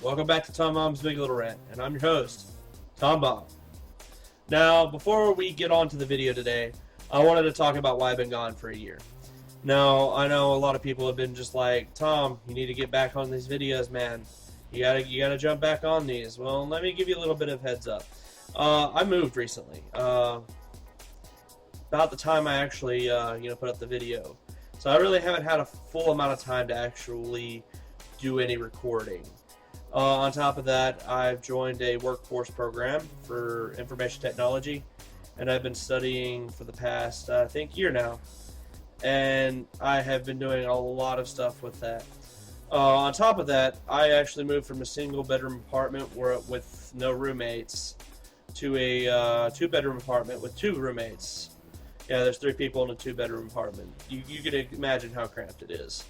Welcome back to TomBomb's Big Little Rant, and I'm your host, TomBomb. Now, before we get on to the video today, I wanted to talk about why I've been gone for a year. Now, I know a lot of people have been just like, Tom, you need to get back on these videos, man. You gotta jump back on these. Well, let me give you a little bit of heads up. I moved recently, about the time I actually, put up the video. So I really haven't had a full amount of time to actually do any recording. On top of that, I've joined a workforce program for information technology, and I've been studying for the past, I think, year now. And I have been doing a lot of stuff with that. On top of that, I actually moved from a single-bedroom apartment with no roommates to a two-bedroom apartment with two roommates. Yeah, there's 3 people in a 2-bedroom apartment. You can imagine how cramped it is.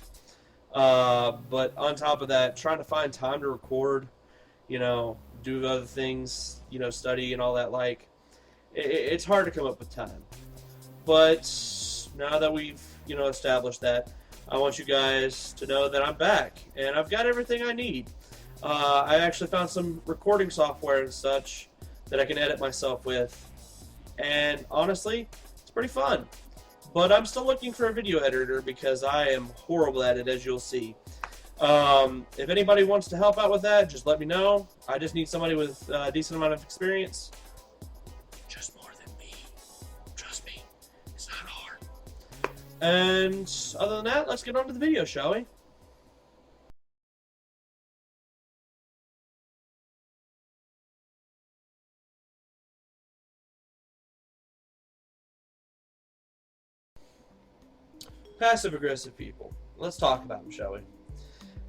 But on top of that, trying to find time to record, do other things, study and all that, it's hard to come up with time. But now that we've, established that, I want you guys to know that I'm back, and I've got everything I need. I actually found some recording software and such that I can edit myself with, and honestly, it's pretty fun. But I'm still looking for a video editor because I am horrible at it, as you'll see. If anybody wants to help out with that, just let me know. I just need somebody with a decent amount of experience. Just more than me. Trust me, it's not hard. And other than that, let's get on to the video, shall we? Passive-aggressive people. Let's talk about them, shall we?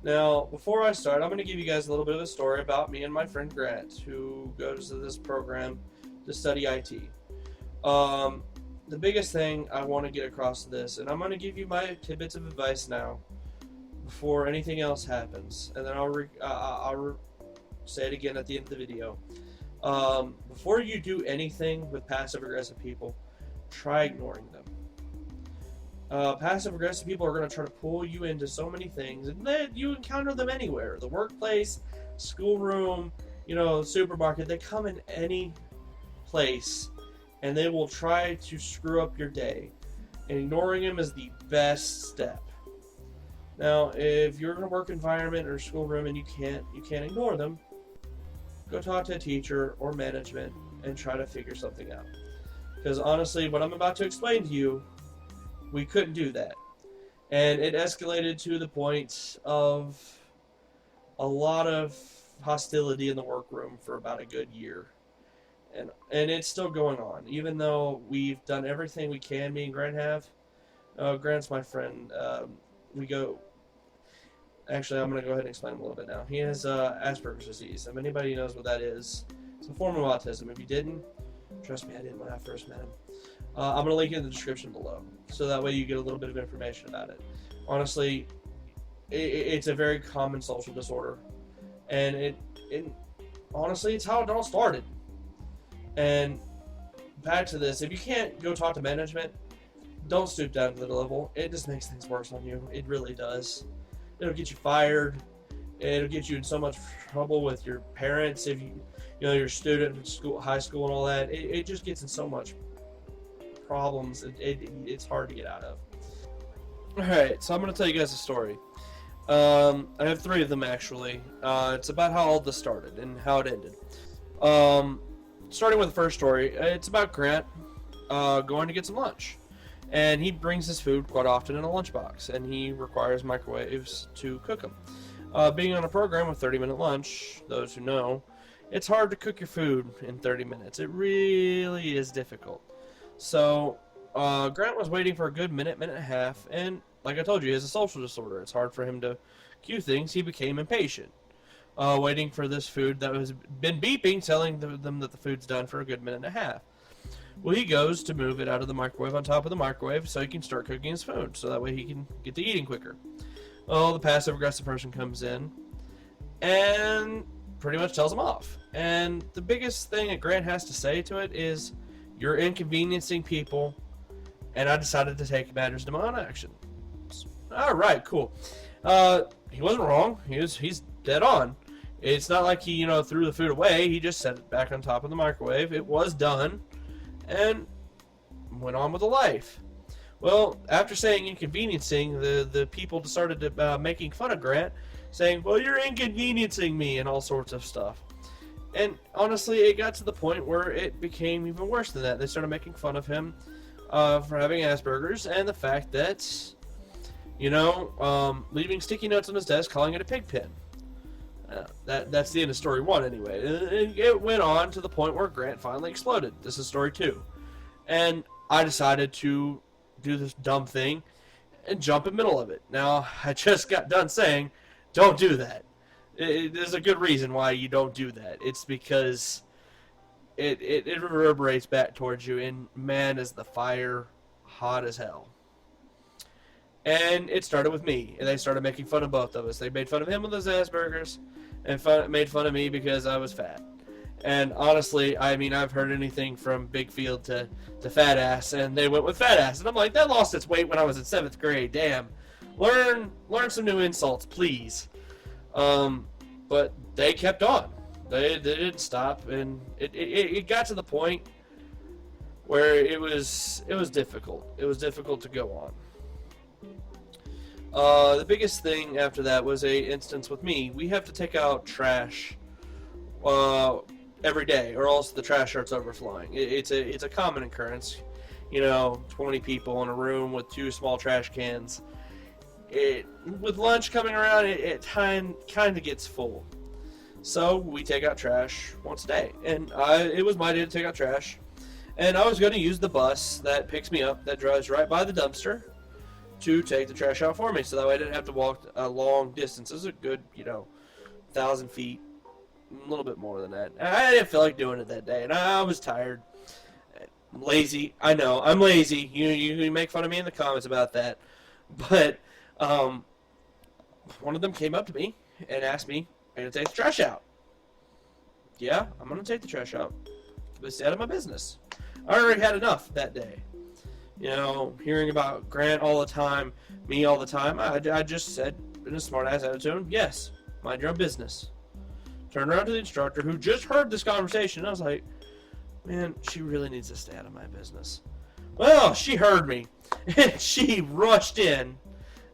Now, before I start, I'm going to give you guys a little bit of a story about me and my friend Grant, who goes to this program to study IT. The biggest thing I want to get across to this, and I'm going to give you my tidbits of advice now, before anything else happens, and then I'll say it again at the end of the video. Before you do anything with passive-aggressive people, try ignoring them. Passive-aggressive people are going to try to pull you into so many things, and then you encounter them anywhere. The workplace, schoolroom, supermarket. They come in any place, and they will try to screw up your day. And ignoring them is the best step. Now, if you're in a work environment or schoolroom and you can't ignore them, go talk to a teacher or management and try to figure something out. Because honestly, what I'm about to explain to you, we couldn't do that. And it escalated to the point of a lot of hostility in the workroom for about a good year. And it's still going on. Even though we've done everything we can, me and Grant have. Grant's my friend. Actually, I'm going to go ahead and explain him a little bit now. He has Asperger's disease. If anybody knows what that is, it's a form of autism. If you didn't, trust me, I didn't when I first met him. I'm going to link it in the description below, so that way you get a little bit of information about it. Honestly, it's a very common social disorder, and honestly, it's how it all started. And back to this, if you can't go talk to management, don't stoop down to the level. It just makes things worse on you. It really does. It'll get you fired. It'll get you in so much trouble with your parents if you're a student in school, high school, and all that. It just gets in so much problems. It's hard to get out of. Alright, so I'm going to tell you guys a story. I have 3 of them, actually. It's about how all this started and how it ended. Starting with the first story, it's about Grant going to get some lunch. And he brings his food quite often in a lunchbox, and he requires microwaves to cook them. Being on a program with 30-minute lunch, those who know, it's hard to cook your food in 30 minutes. It really is difficult. So, Grant was waiting for a good minute and a half, and like I told you, he has a social disorder. It's hard for him to cue things. He became impatient, waiting for this food that has been beeping, telling them that the food's done for a good minute and a half. Well, he goes to move it out of the microwave on top of the microwave so he can start cooking his food, so that way he can get to eating quicker. Well, the passive-aggressive person comes in and pretty much tells him off. And the biggest thing that Grant has to say to it is, "You're inconveniencing people, and I decided to take matters into my own action." All right, cool. He wasn't wrong. He's dead on. It's not like he, threw the food away. He just set it back on top of the microwave. It was done, and went on with the life. Well, after saying inconveniencing, the people started making fun of Grant, saying, well, you're inconveniencing me, and all sorts of stuff. And honestly, it got to the point where it became even worse than that. They started making fun of him for having Asperger's, and the fact that, leaving sticky notes on his desk, calling it a pig pen. That's the end of story 1 anyway. It went on to the point where Grant finally exploded. This is story 2. And I decided to do this dumb thing and jump in the middle of it. Now, I just got done saying, don't do that. There's a good reason why you don't do that. It's because it reverberates back towards you, and man, is the fire hot as hell. And it started with me, and they started making fun of both of us. They made fun of him with his Asperger's, and made fun of me because I was fat. And honestly, I mean, I've heard anything from Big Field to fat ass, and they went with fat ass. And I'm like, that lost its weight when I was in 7th grade. Damn. Learn some new insults, please. But they kept on. They didn't stop, and it got to the point where it was difficult. It was difficult to go on. The biggest thing after that was a instance with me. We have to take out trash every day, or else the trash starts overflowing. It's a common occurrence. 20 people in a room with 2 small trash cans. With lunch coming around, it kind of gets full. So we take out trash once a day, and it was my day to take out trash. And I was going to use the bus that picks me up, that drives right by the dumpster, to take the trash out for me, so that way I didn't have to walk a long distance. It was a good, 1,000 feet, a little bit more than that. I didn't feel like doing it that day, and I was tired. I'm lazy. I know, I'm lazy. You make fun of me in the comments about that. But one of them came up to me and asked me, "Are you going to take the trash out?" Yeah, I'm going to take the trash out. It's out of my business. I already had enough that day. Hearing about Grant all the time, me all the time, I just said in a smart-ass attitude, yes, mind your own business. Turned around to the instructor, who just heard this conversation, and I was like, man, she really needs to stay out of my business. Well, she heard me, and she rushed in.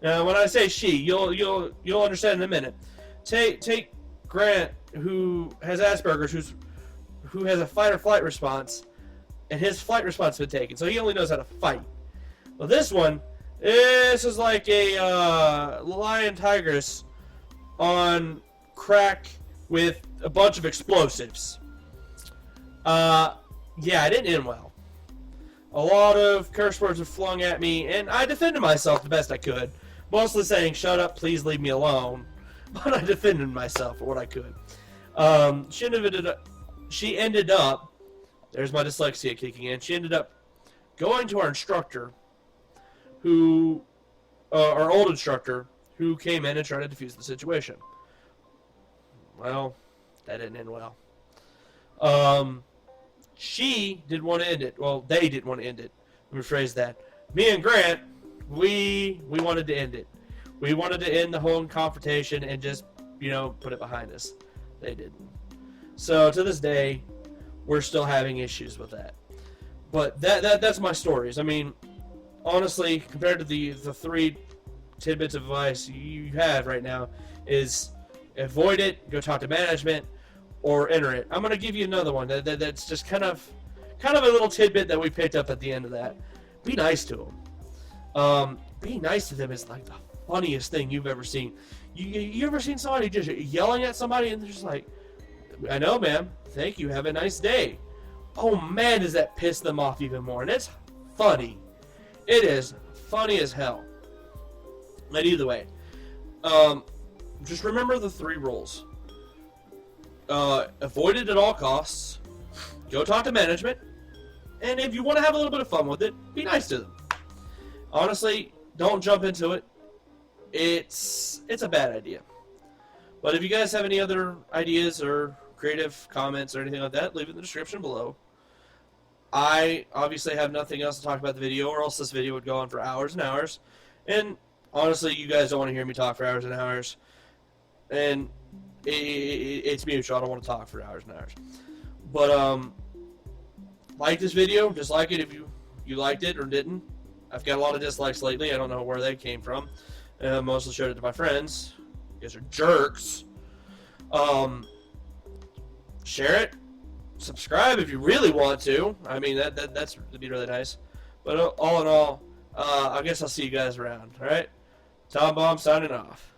Now, when I say she, you'll understand in a minute. Take Grant, who has Asperger's, who has a fight-or-flight response, and his flight response has been taken, so he only knows how to fight. Well, this is like a lion tigress on crack with a bunch of explosives. Yeah, it didn't end well. A lot of curse words were flung at me, and I defended myself the best I could. Mostly saying, shut up, please leave me alone. But I defended myself for what I could. She ended up, there's my dyslexia kicking in, she ended up going to our instructor, our old instructor, who came in and tried to defuse the situation. Well, that didn't end well. She didn't want to end it. Well, they didn't want to end it. Let me rephrase that. Me and Grant, we wanted to end it. We wanted to end the whole confrontation and just, put it behind us. They didn't. So to this day, we're still having issues with that. But that's my stories. I mean, honestly, compared to the 3 tidbits of advice you have right now, is avoid it, go talk to management, or enter it. I'm going to give you another one that's just kind of a little tidbit that we picked up at the end of that. Be nice to them. Being nice to them is like the funniest thing you've ever seen. You ever seen somebody just yelling at somebody and they're just like, I know, ma'am. Thank you. Have a nice day. Oh, man, does that piss them off even more. And it's funny. It is funny as hell. But either way, just remember the 3 rules. Avoid it at all costs. Go talk to management. And if you want to have a little bit of fun with it, be nice to them. Honestly, don't jump into it. It's a bad idea. But if you guys have any other ideas or creative comments or anything like that, leave it in the description below. I obviously have nothing else to talk about the video, or else this video would go on for hours and hours. And honestly, you guys don't want to hear me talk for hours and hours. And it's mutual. I don't want to talk for hours and hours. But like this video, dislike it if you liked it or didn't. I've got a lot of dislikes lately. I don't know where they came from. Mostly showed it to my friends. You guys are jerks. Share it. Subscribe if you really want to. I mean, that'd be really nice. But all in all, I guess I'll see you guys around. All right? TomBomb's signing off.